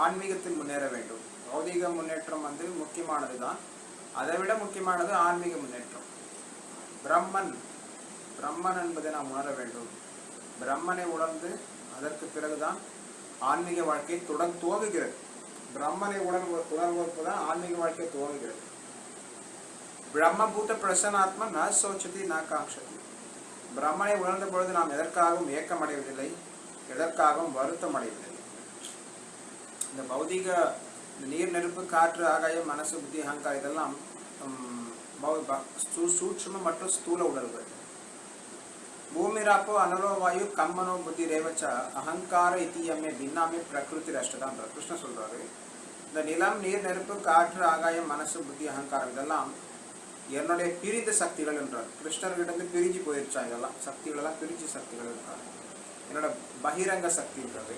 ஆன்மீகத்தில் முன்னேற வேண்டும். பௌதிக முன்னேற்றம் வந்து முக்கியமானது தான். அதை விட முக்கியமானது ஆன்மீக முன்னேற்றம். பிரம்மன் பிரம்மன் என்பதை நாம் உணர வேண்டும். பிரம்மனை உணர்ந்து அதற்கு பிறகுதான் ஆன்மீக வாழ்க்கை துவங்குகிறது. பிரம்மனை உணர்வதற்கு தான் ஆன்மீக வாழ்க்கை துவங்குகிறது. பிரம்மபூத பிரசன்னாத்மா ந சோச்சதி ந காங்ஷதி. பிரம்மனை உணர்ந்த பொழுது நாம் எதற்காகவும் ஏக்கம் அடைவதில்லை, எதற்காகவும் வருத்தம் அடைவதில்லை. இந்த பௌதிக நீர், நெருப்பு, காற்று, ஆகாயம், மனசு, புத்தி, அகங்காரம் இதெல்லாம் சூட்சும மற்றும் ஸ்தூல உணர்வுகள். பூமிராப்போ அனலோவாயு கம்மனோ புத்தி ரேவச்ச அகங்கார இத்தியமே பின்னாமே பிரகிருதி ரஷ்டதான் கிருஷ்ணன் சொல்றாரு. இந்த நிலம், நீர், நெருப்பு, காற்று, ஆகாயம், மனசு, புத்தி, அகங்காரம் இதெல்லாம் என்னுடைய பிரிந்த சக்திகள் என்றார். கிருஷ்ணர்கிட்ட பிரிஞ்சு போயிருச்சா இதெல்லாம் சக்திகள் எல்லாம் பிரிஞ்சு சக்திகள் என்றார். என்னோட பகிரங்க சக்தின்றது.